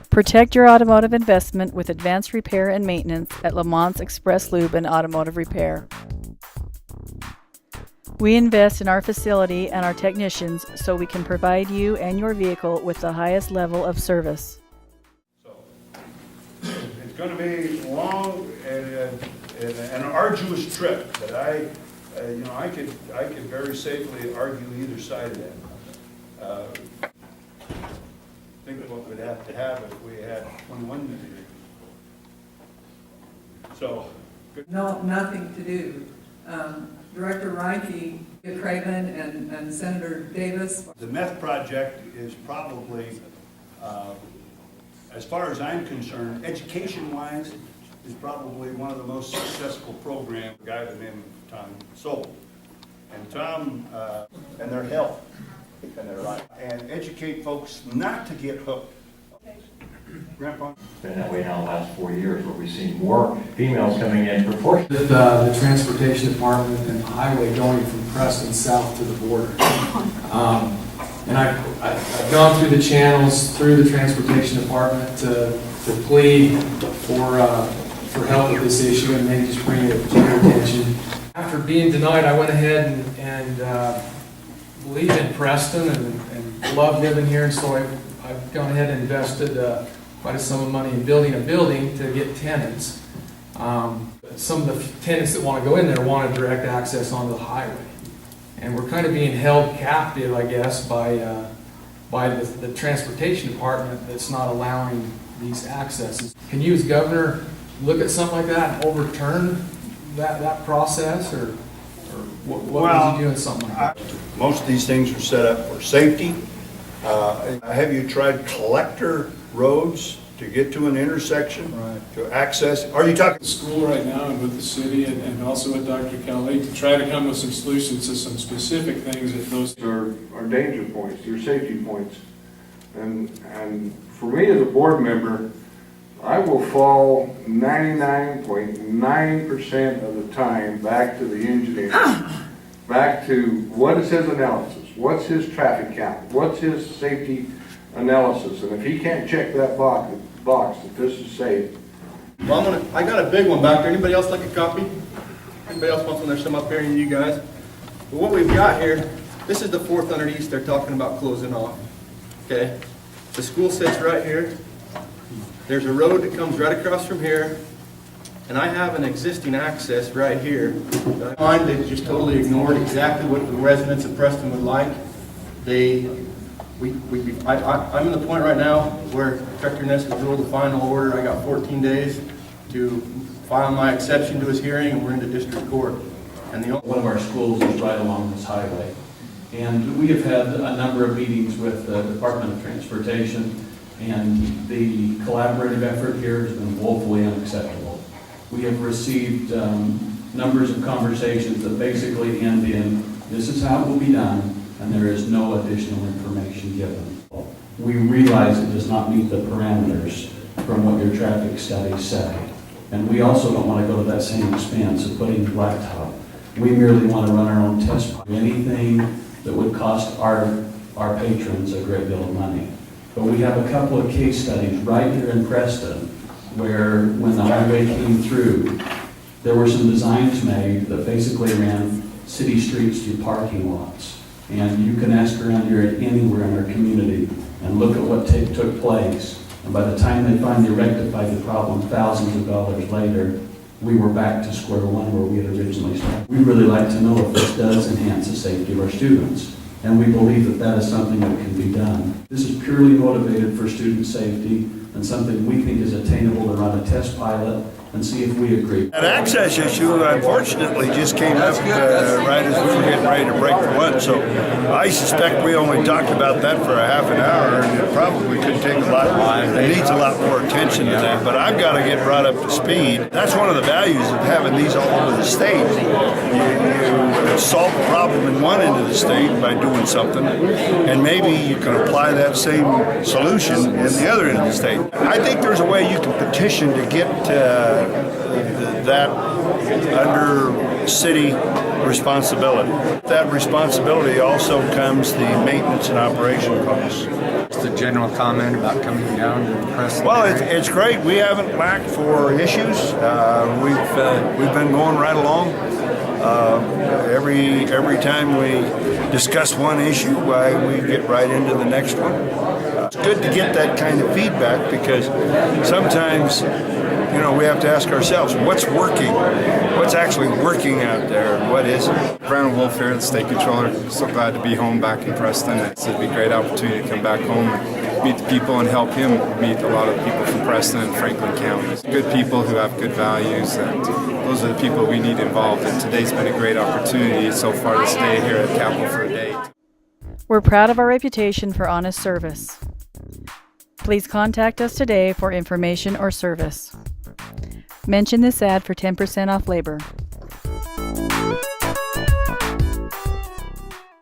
Protect your automotive investment with advanced repair and maintenance at Lamont's Express Lube and Automotive Repair. We invest in our facility and our technicians so we can provide you and your vehicle with the highest level of service. So it's going to be long and an arduous trip, but I could very safely argue either side of that. Think of what we'd have to have if we had 21 million. So. No, nothing to do. Director Reike, Craven, and Senator Davis. The meth project is probably, as far as I'm concerned, education-wise, is probably one of the most successful programs. A guy by the name of Tom Sobel. And Tom, and their health, and their life. And educate folks not to get hooked. Grandpa? It's been that way now the last 4 years, where we've seen more females coming in proportionally. The transportation department and the highway going from Preston south to the border. And I've gone through the channels, through the transportation department to plead for help with this issue, and they just bring it to your attention. After being denied, I went ahead and believe in Preston and love living here, and so I've gone ahead and invested quite a sum of money in building a building to get tenants. Some of the tenants that want to go in there want a direct access onto the highway. And we're kind of being held captive, I guess, by the transportation department that's not allowing these accesses. Can you as governor look at something like that and overturn that process, or what would you do in something like that? Most of these things are set up for safety. Have you tried collector roads to get to an intersection, to access? Are you talking? The school right now and with the city and also with Dr. Kelly to try to come with some solutions to some specific things that those are danger points, your safety points. And for me as a board member, I will fall 99.9% of the time back to the engineer, back to what is his analysis, what's his traffic count, what's his safety analysis, and if he can't check that box that this is safe. Well, I got a big one back there. Anybody else like a copy? Anybody else wants one? There's some up here, and you guys. But what we've got here, this is the 400 East they're talking about closing off. Okay, the school sits right here. There's a road that comes right across from here, and I have an existing access right here. They've just totally ignored exactly what the residents of Preston would like. I'm in the point right now where Director Ness has ruled the final order. I got 14 days to file my exception to his hearing, and we're into district court. And one of our schools is right along this highway. And we have had a number of meetings with the Department of Transportation, and the collaborative effort here has been woefully unacceptable. We have received numbers of conversations that basically end in, this is how it will be done, and there is no additional information given. We realize it does not meet the parameters from what your traffic studies say. And we also don't want to go to that same expense of putting blacktop. We merely want to run our own test pilot. Anything that would cost our patrons a great deal of money. But we have a couple of case studies right here in Preston where when the highway came through, there were some designs made that basically ran city streets to parking lots. And you can ask around here anywhere in our community and look at what took place. And by the time they finally rectified the problem thousands of dollars later, we were back to square one where we had originally started. We'd really like to know if this does enhance the safety of our students. And we believe that that is something that can be done. This is purely motivated for student safety and something we think is attainable to run a test pilot and see if we agree. That access issue, unfortunately, just came up right as we were getting ready to break for lunch. So I suspect we only talked about that for a half an hour, and it probably could take a lot. It needs a lot more attention to that. But I've got to get brought up to speed. That's one of the values of having these all over the state. You solve a problem in one end of the state by doing something, and maybe you can apply that same solution in the other end of the state. I think there's a way you can petition to get that under city responsibility. That responsibility also comes the maintenance and operation costs. Just a general comment about coming down to Preston. Well, it's great. We haven't lacked for issues. We've been going right along. Every time we discuss one issue, we get right into the next one. It's good to get that kind of feedback because sometimes, we have to ask ourselves, what's working? What's actually working out there and what isn't? Brandon Wolf here, the state controller. So glad to be home back in Preston. It'd be a great opportunity to come back home and meet the people and help him meet a lot of the people from Preston and Franklin counties. Good people who have good values, and those are the people we need involved. And today's been a great opportunity so far to stay here at Capitol for a day. We're proud of our reputation for honest service. Please contact us today for information or service. Mention this ad for 10% off labor.